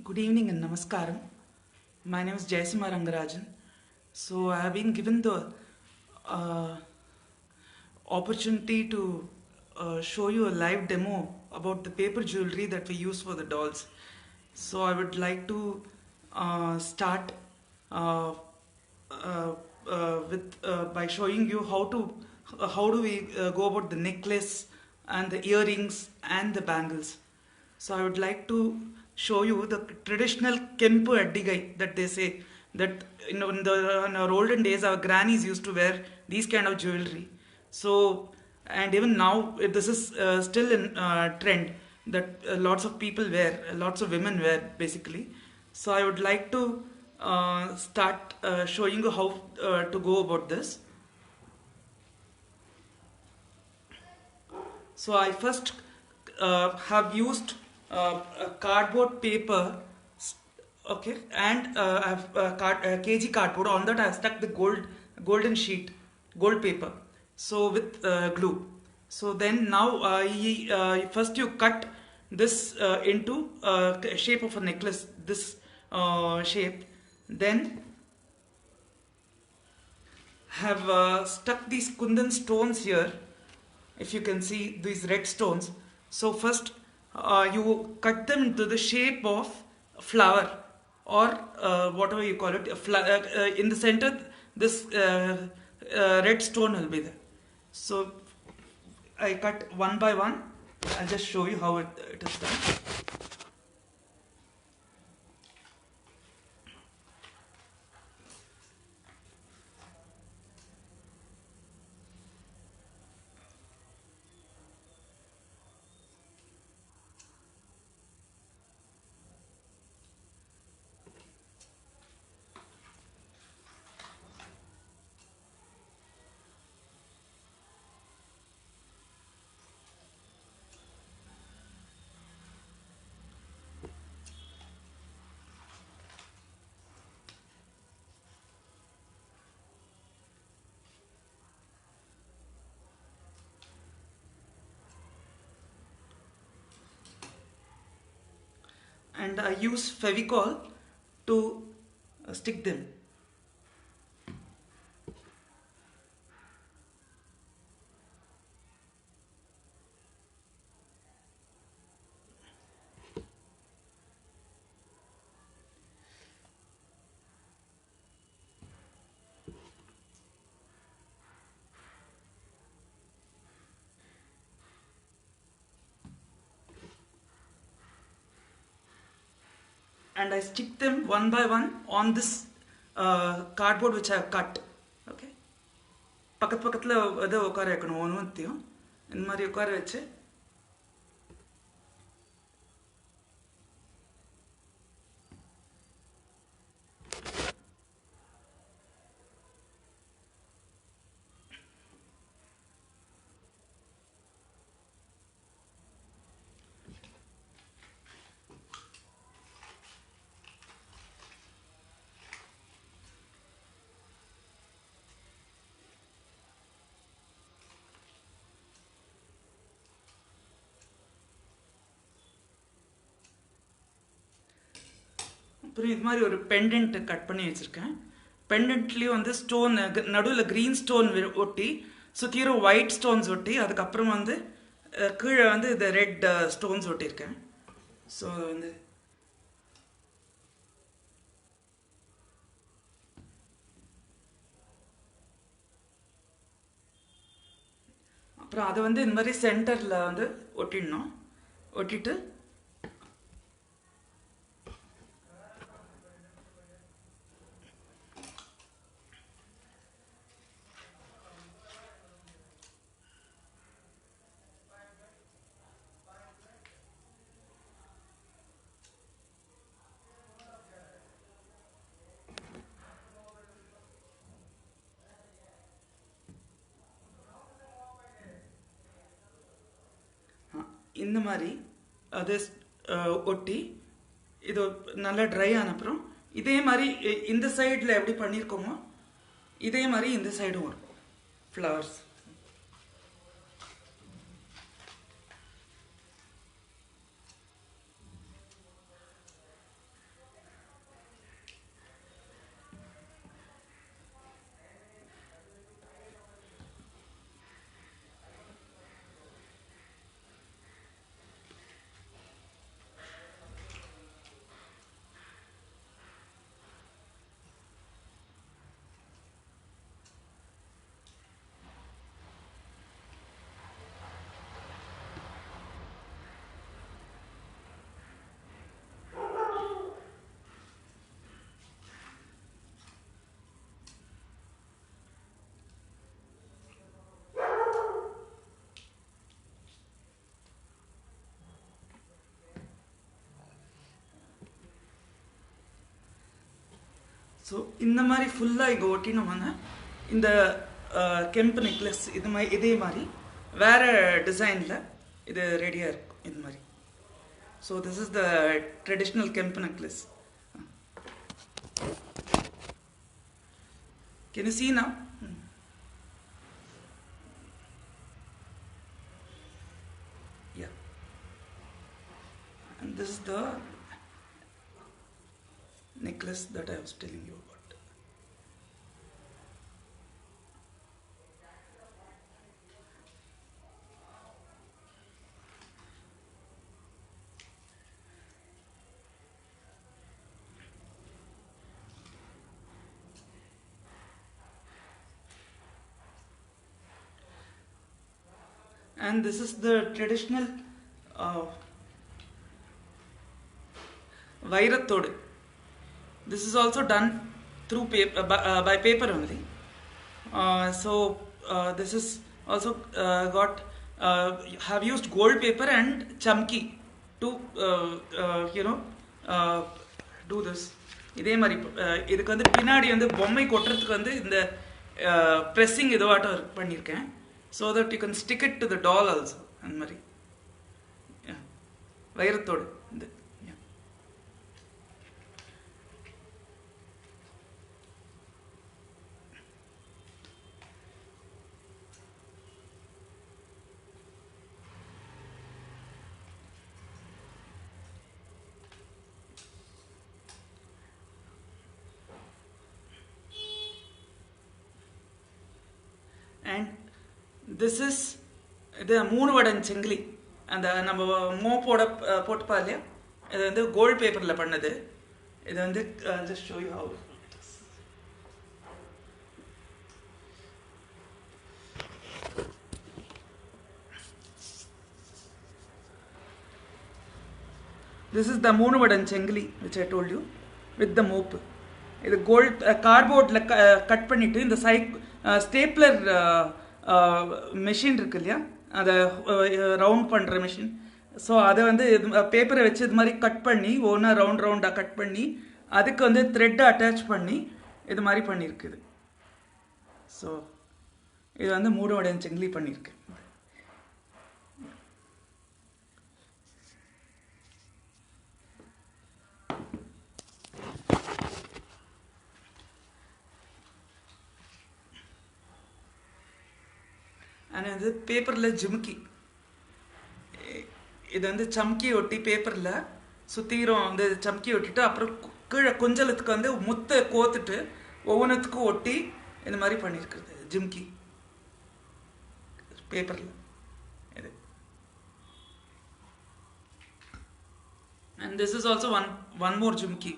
Good evening and namaskaram. My name is Jayasima Rangarajan. So I have been given the uh, opportunity to show you a live demo about the paper jewelry that we use for the dolls. So I would like to start uh, uh, with by showing you how do we go about the necklace and the earrings and the bangles. So I would like to show you the traditional Kempu Addigai that they say that in our olden days our grannies used to wear these kind of jewelry. So and even now this is still in trend that lots of people wear, lots of women wear basically. So I would like to start showing you how to go about this. So I first have used a cardboard paper, okay, and I have kg cardboard. On that I have stuck the golden sheet, gold paper. So with glue. So then now first you cut this into shape of a necklace. This shape. Then have stuck these kundan stones here, if you can see these red stones. So first you cut them into the shape of a flower or whatever you call it, in the center this red stone will be there. So I cut one by one. I'll just show you how it is done. And I use Fevicol to stick them. And I stick them one by one on this cardboard which I have cut. Okay. பக்கத்து பக்கத்தில் இதை உட்கார வைக்கணும் ஒன்றுத்தையும் இந்த மாதிரி உட்கார வச்சு அப்புறம் இது மாதிரி ஒரு பெண்டன்ட் கட் பண்ணி வச்சுருக்கேன். பெண்டன்ட்லேயும் வந்து ஸ்டோன் நடுவில் க்ரீன் ஸ்டோன் ஒட்டி சுற்றியும் ஒயிட் ஸ்டோன்ஸ் ஒட்டி அதுக்கப்புறம் வந்து கீழே வந்து இந்த ரெட் ஸ்டோன்ஸ் ஒட்டியிருக்கேன். ஸோ வந்து அப்புறம் அதை வந்து இந்த மாதிரி சென்டரில் வந்து ஒட்டிடணும். ஒட்டிட்டு இந்த மாதிரி அது ஒட்டி இது நல்லா ட்ரை ஆன அப்புறம் இதே மாதிரி இந்த சைடில் எப்படி பண்ணியிருக்கோமோ இதே மாதிரி இந்த சைடும் வரும் ஃப்ளவர்ஸ். ஸோ இந்த மாதிரி ஃபுல்லாக இங்கே ஒட்டினோம்னா இந்த கெம்ப் நெக்லஸ் இதே மாதிரி வேறு டிசைனில் இது ரெடியாக இருக்கும் இந்த மாதிரி. So this is the traditional kemp necklace. Can you see now? Yeah. And this is the necklace that I was telling you about. And this is the traditional Vairathodu. This is also done through paper, by paper only. This is also have used gold paper and chamki to do this. இதே மாதிரி இதுக்கு வந்து பின்னாடி வந்து பொம்மை கொட்டுறதுக்கு வந்து இந்த pressing இதுவாட்டம் பண்ணியிருக்கேன். So that you can stick it to the doll also. And Mari. Yeah. Vairathodu. Yeah. And this is இது 3 வடன் செங்கிலி. அந்த நம்ம மோப்போட போட்டுப்பா இல்லையா, இது வந்து கோல்ட் பேப்பரில் பண்ணது. இது வந்து just show you how it is. This is the 3 வடன் செங்கிலி which I told you with the mop. இது கோல்ட் கார்ட்போர்டில் கட் பண்ணிவிட்டு இந்த ஸ்டேப்லர் மெஷின் இருக்கு இல்லையா, அதை ரவுண்ட் பண்ணுற மெஷின். ஸோ அதை வந்து பேப்பரை வச்சு இது மாதிரி கட் பண்ணி ஒன்றா ரவுண்டாக கட் பண்ணி அதுக்கு வந்து த்ரெட்டை அட்டாச் பண்ணி இது மாதிரி பண்ணியிருக்குது. ஸோ இது வந்து 3 வடன் செங்கிலி பண்ணியிருக்கு. ஆனால் இது பேப்பரில் ஜிம்கி. இது வந்து சம்கி ஒட்டி பேப்பரில் சுற்றிரும் வந்து சம்கி ஒட்டிட்டு அப்புறம் கீழே கொஞ்சலத்துக்கு வந்து முத்தை கோத்துட்டு ஒவ்வொன்றுத்துக்கும் ஒட்டி இந்த மாதிரி பண்ணியிருக்கிறது ஜிம்கி பேப்பரில் இது. And this is also one more jhumki.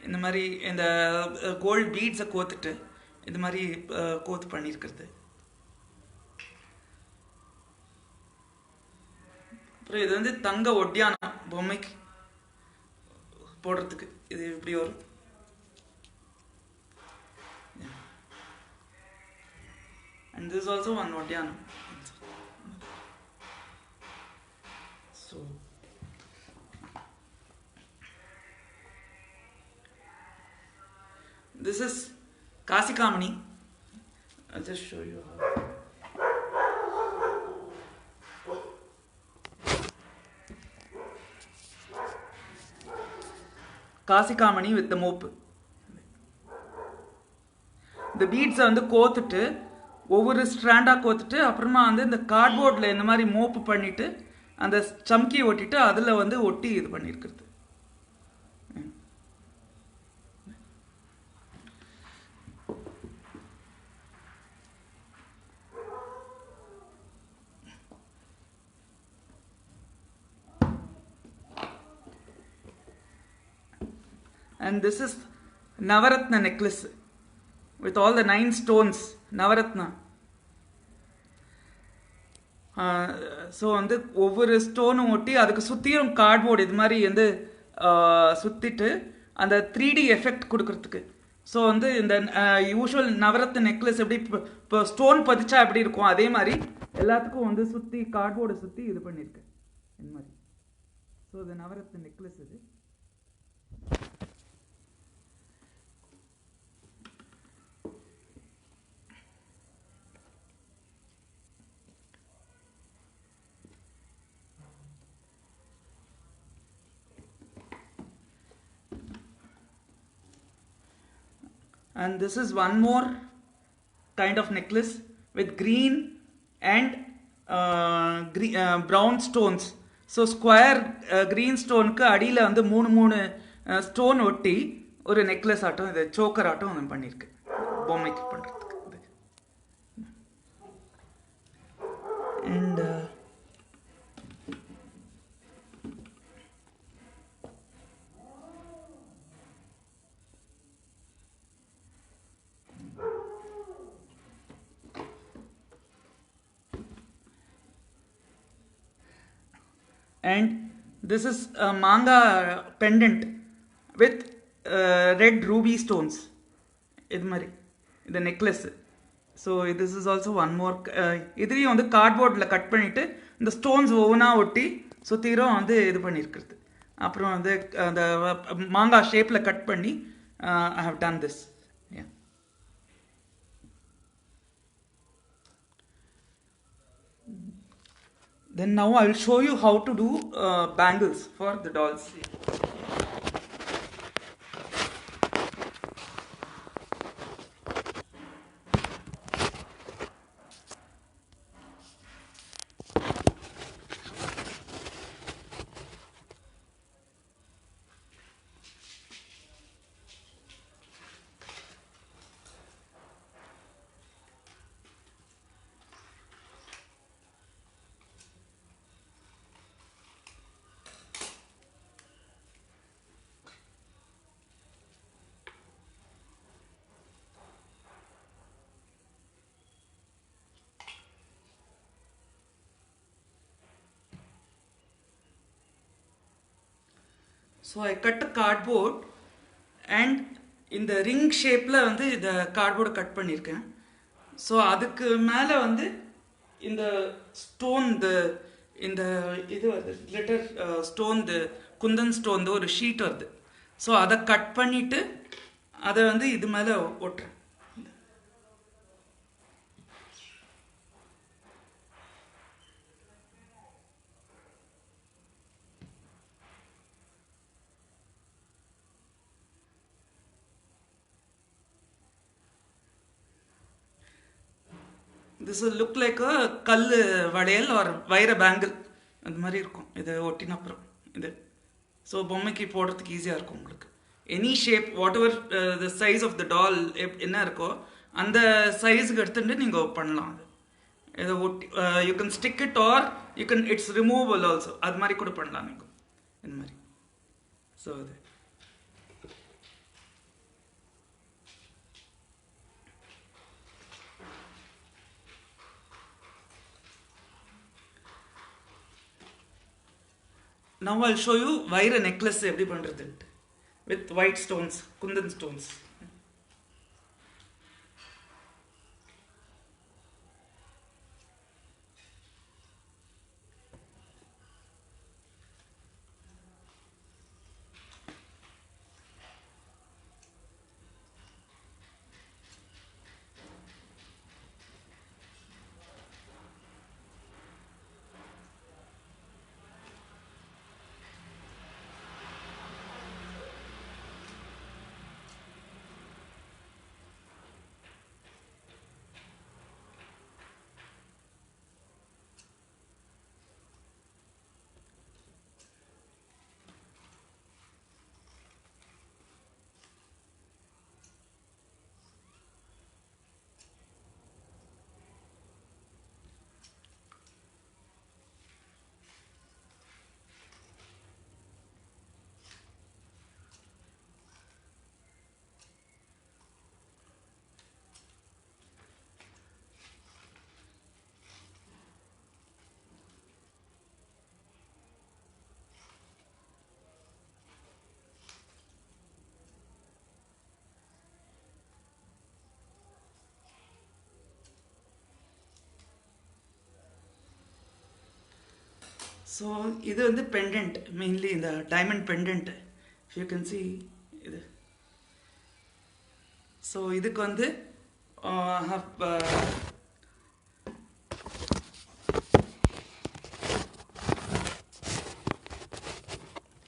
இந்த மாதிரி இந்த கோல்ட் பீட்ஸை கோத்துட்டு இது மாதிரி கோத்து பண்ணியிருக்கிறது. அப்புறம் இது வந்து தங்க ஒட்டியானம் பொம்மைக்கு போடுறதுக்கு இது இப்படி வரும். And this is also one ஒட்டியானம். So this is Kasikamani. I'll just show you how. Kasikamani with the mop. இந்த பீட்ஸை வந்து கோத்துட்டு ஒவ்வொரு ஸ்ட்ராண்டாக கோத்துட்டு அப்புறமா வந்து இந்த கார்ட்போர்டில் இந்த மாதிரி மோப்பு பண்ணிவிட்டு அந்த சம்கி ஒட்டிட்டு அதில் வந்து ஒட்டி இது பண்ணியிருக்கிறது. And this is Navaratna necklace with all the 9 stones, Navaratna. So வந்து ஒவ்வொரு ஸ்டோனும் ஒட்டி அதுக்கு சுற்றியும் கார்ட்போர்டு இது மாதிரி வந்து சுற்றிட்டு அந்த 3D எஃபெக்ட் கொடுக்கறதுக்கு. ஸோ வந்து இந்த யூஷுவல் நவரத்ன நெக்லஸ் எப்படி இப்போ ஸ்டோன் பதிச்சா எப்படி இருக்கும் அதே மாதிரி எல்லாத்துக்கும் வந்து சுற்றி கார்ட்போர்டை சுற்றி இது பண்ணியிருக்கு இந்த மாதிரி. ஸோ இது நவரத்ன நெக்லஸ் இது. and this is one more kind of necklace with green and brown stones. So square green stone க்கு அடியில வந்து மூணு ஸ்டோன் ஒட்டி ஒரு நெக்லஸ் ஆட்டம் இது சோக்கர் ஆட்டம் ஒன்று பண்ணியிருக்கு பொம்மைக்கு பண்ணுறதுக்கு. And and this is a manga pendant with red ruby stones. இது மாதிரி இந்த necklace. So this is also one more. இதுலேயும் வந்து கார்ட்போர்டில் கட் பண்ணிவிட்டு இந்த ஸ்டோன்ஸ் ஒவ்வொன்றா ஒட்டி சுற்றிரும் வந்து இது பண்ணியிருக்கிறது. அப்புறம் வந்து அந்த மாங்காய் ஷேப்பில் கட் பண்ணி I have done this. Then now I will show you how to do bangles for the dolls. So I cut a cardboard and இந்த ரிங் ஷேப்பில் வந்து இந்த கார்ட்போர்டை கட் பண்ணியிருக்கேன். ஸோ அதுக்கு மேலே வந்து இந்த ஸ்டோன் இந்த இது வருது கிளிட்டர் ஸ்டோன் குந்தன் ஸ்டோன் ஒரு ஷீட் வருது. ஸோ அதை கட் பண்ணிவிட்டு அதை வந்து இது மேலே ஒட்டுறேன். This will look like a கல் வளையல் or வைர பேங்கிள் அந்த மாதிரி இருக்கும் இது ஒட்டின அப்புறம் இது. ஸோ பொம்மைக்கு போடுறதுக்கு ஈஸியாக இருக்கும் உங்களுக்கு. Any shape whatever the size of the doll என்ன இருக்கோ அந்த சைஸுக்கு எடுத்துட்டு நீங்கள் பண்ணலாம். அது இதை ஒட்டி you can stick it are you can it's removable also. அது மாதிரி கூட பண்ணலாம் நீங்கள் இந்த மாதிரி. ஸோ அது now I'll show you வைர நெக்லஸ் எப்படி பண்ணுறது with white stones, Kundan stones. So இது வந்து பெண்டன்ட், மெயின்லி இந்த diamond pendant. You can see இது. ஸோ இதுக்கு வந்து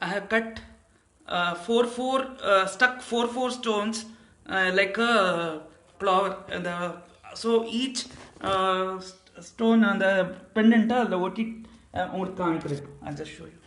I have cut 4 4 stuck 4 4 stones like a clover. So each stone on the pendant, the ஒட்டி உங்களுக்கு காமிக்கிறது. I'll just show you.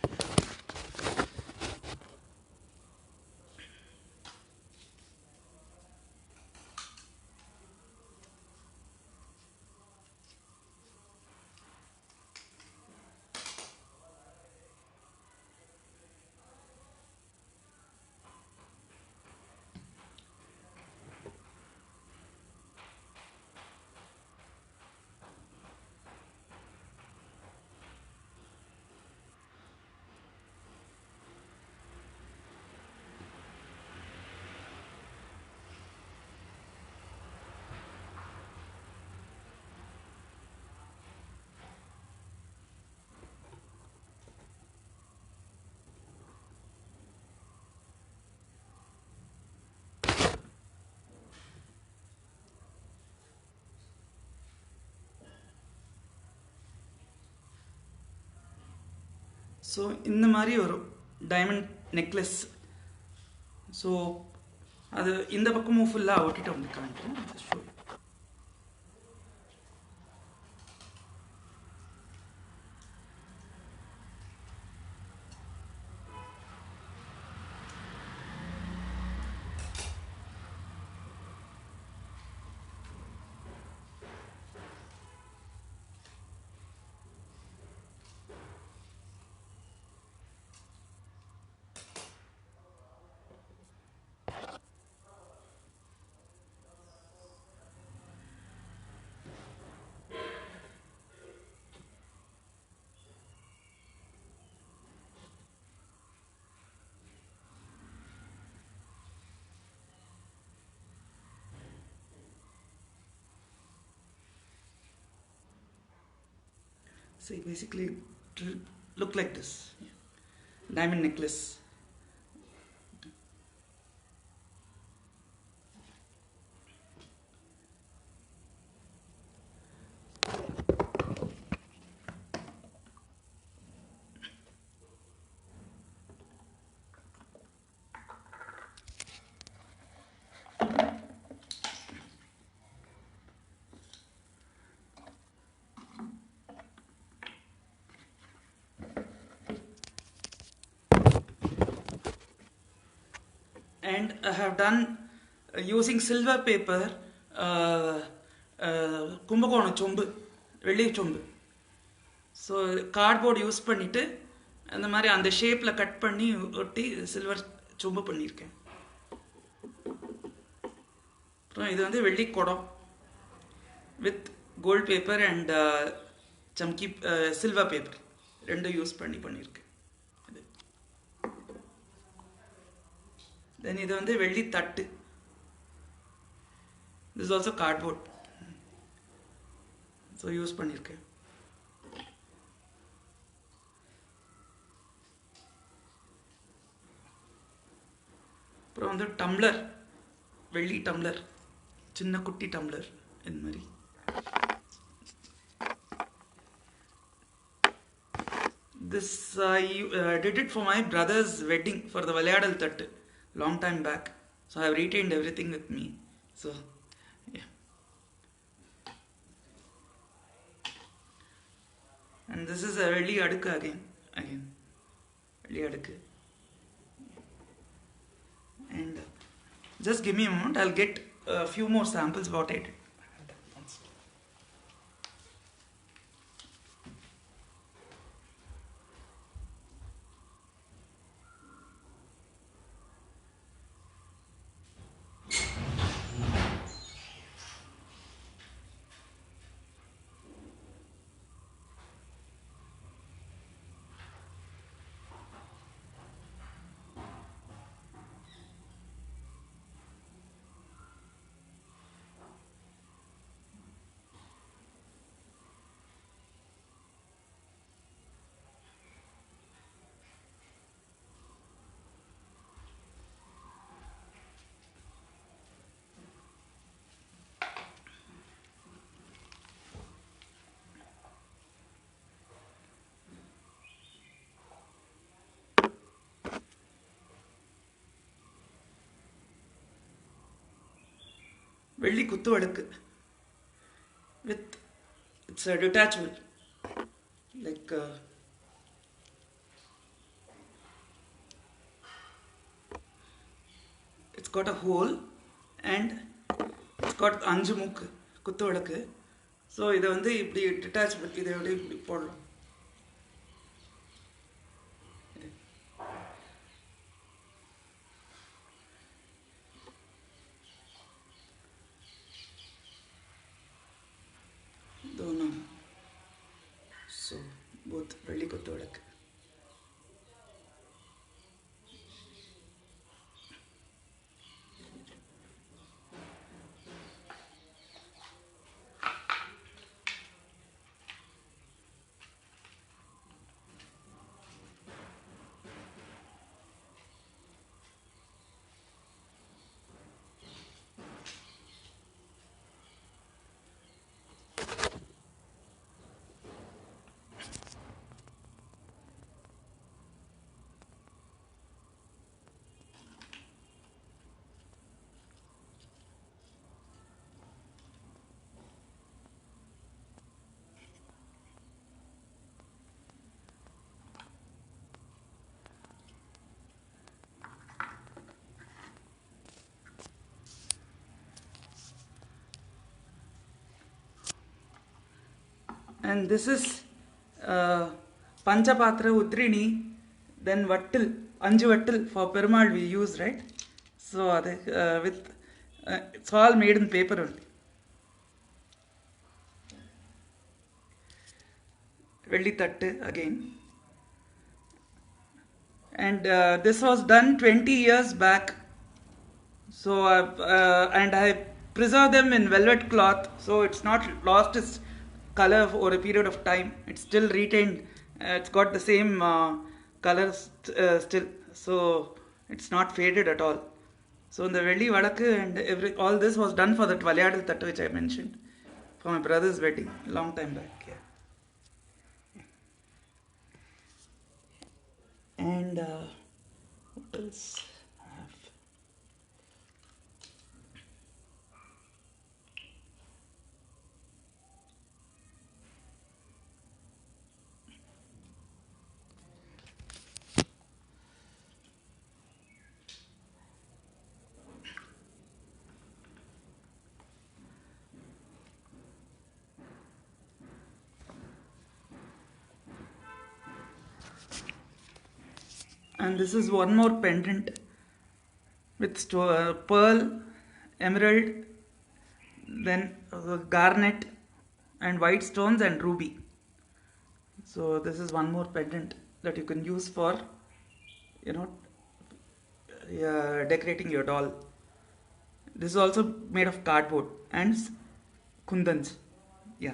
So இந்த மாதிரி ஒரு டைமண்ட் நெக்லஸ். ஸோ அது இந்த பக்கமும் ஃபுல்லாக ஒட்டிட்டு வந்து காமிக்கிறேன். Show see basically look like this diamond necklace. And I have done using silver paper Kumbakona சொம்பு, வெள்ளி சொம்பு. ஸோ கார்ட்போர்டு யூஸ் பண்ணிவிட்டு அந்த மாதிரி அந்த ஷேப்பில் கட் பண்ணி ஒட்டி சில்வர் சொம்பு பண்ணியிருக்கேன். அப்புறம் இது வந்து வெள்ளி குடம் வித் கோல்ட் பேப்பர் அண்ட் சம்கி சில்வர் பேப்பர் ரெண்டும் யூஸ் பண்ணியிருக்கேன். தென் இது வந்து வெள்ளி தட்டு. This also cardboard. So use பண்ணியிருக்கேன். அப்புறம் வந்து டம்ளர், வெள்ளி டம்ளர், சின்ன குட்டி டம்ளர் இந்த மாதிரி. This I did it for my brother's wedding for the Valayadal Thattu long time back. So I have retained everything with me. So yeah. And this is a velli adukku again. Velli adukku. And just give me a moment, I'll get a few more samples what I did. Velli kuttu vadukku with, it's a detachable, like it's got a hole and it's got அஞ்சு மூக்கு குத்து விளக்கு. So இதை வந்து இப்படி detachable, இதை எப்படி இப்படி போடலாம். ஸோ போத் வெள்ளி குத்து விளக்கு. And this is Panchapatra Udrini, then Vattil, Anju Vattil for Perumal we use, right? So with it's all made in paper only. Velli Tattu again. And this was done 20 years back. So and I preserve them in velvet cloth, so it's not lost its color over a period of time. It's still retained. It's got the same colors still, so it's not faded at all. So in the velli vadakku and all this was done for that Valayadal Tattu which I mentioned for my brother's wedding long time back. Yeah. And what else I have? And this is one more pendant with pearl, emerald, then garnet and white stones and ruby. So this is one more pendant that you can use for, decorating your doll. This is also made of cardboard and kundans. Yeah.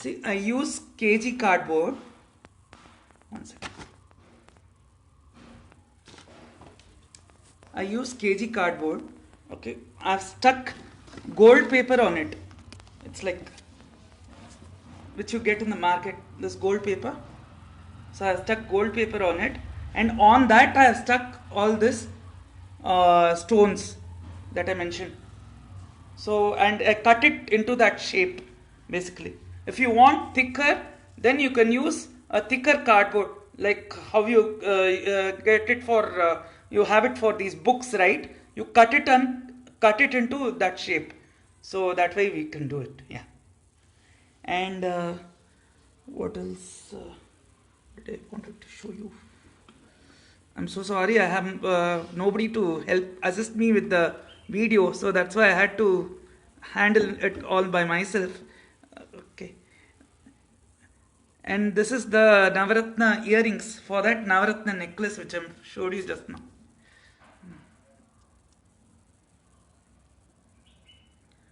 See, I use kg cardboard. One second. I use kg cardboard. Okay, I've stuck gold paper on it. It's like which you get in the market, this gold paper. So I stuck gold paper on it, and on that I have stuck all this stones that I mentioned. So, and I cut it into that shape basically. If you want thicker, then you can use a thicker cardboard, like how you get it for you have it for these books, right? You cut it and cut it into that shape, so that way we can do it. Yeah. And what else did I wanted to show you? I'm so sorry, I have nobody to help assist me with the video, so that's why I had to handle it all by myself. Okay. And this is the Navaratna earrings for that Navaratna necklace which I showed you just now.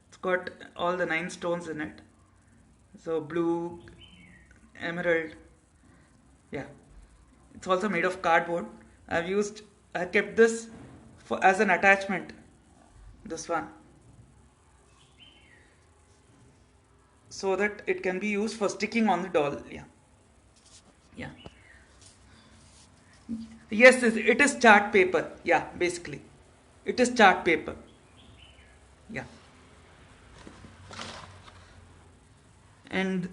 It's got all the 9 stones in it. So blue, emerald. Yeah. It's also made of cardboard. I kept this as an attachment. This one. so that it can be used for sticking on the doll. Yeah. Yeah. Yes, it is chart paper. Yeah, basically. It is chart paper. Yeah. And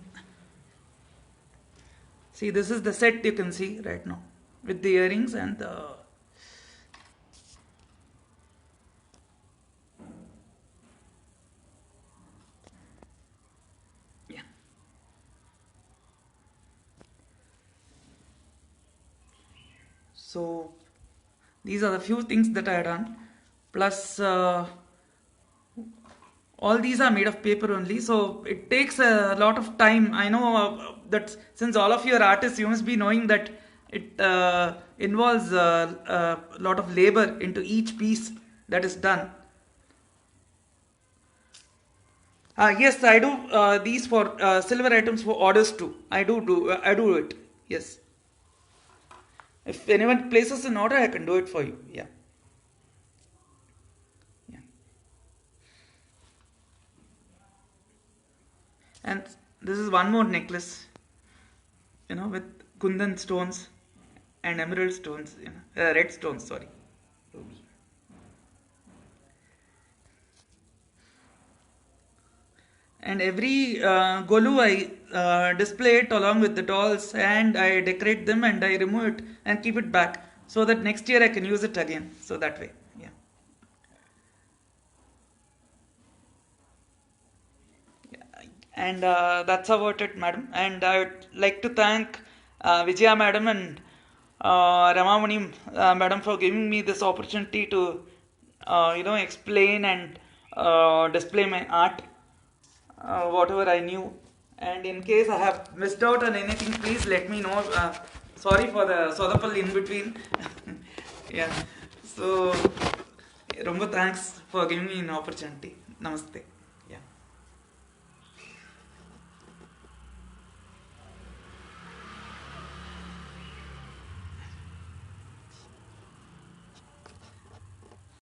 see, this is the set you can see right now with the earrings and the. Yeah. So these are the few things that I had done. Plus, all these are made of paper only, so it takes a lot of time. I know that since all of you are artists, you must be knowing that it involves a lot of labor into each piece that is done. Yes, I do these for silver items for orders too. I do it. Yes. If anyone places an order, I can do it for you. Yeah. Yeah. And this is one more necklace, with Kundan stones and emerald stones, red stones, sorry. Ruby. And every golu I display it along with the dolls, and I decorate them and I remove it and keep it back so that next year I can use it again. So that way, yeah. And that's about it, madam. And I would like to thank Vijaya madam and Ramamani madam for giving me this opportunity to, explain and display my art, whatever I knew. And in case I have missed out on anything, please let me know. Sorry for the Sodapal in between. Yeah. So, Romba thanks for giving me an opportunity. Namaste.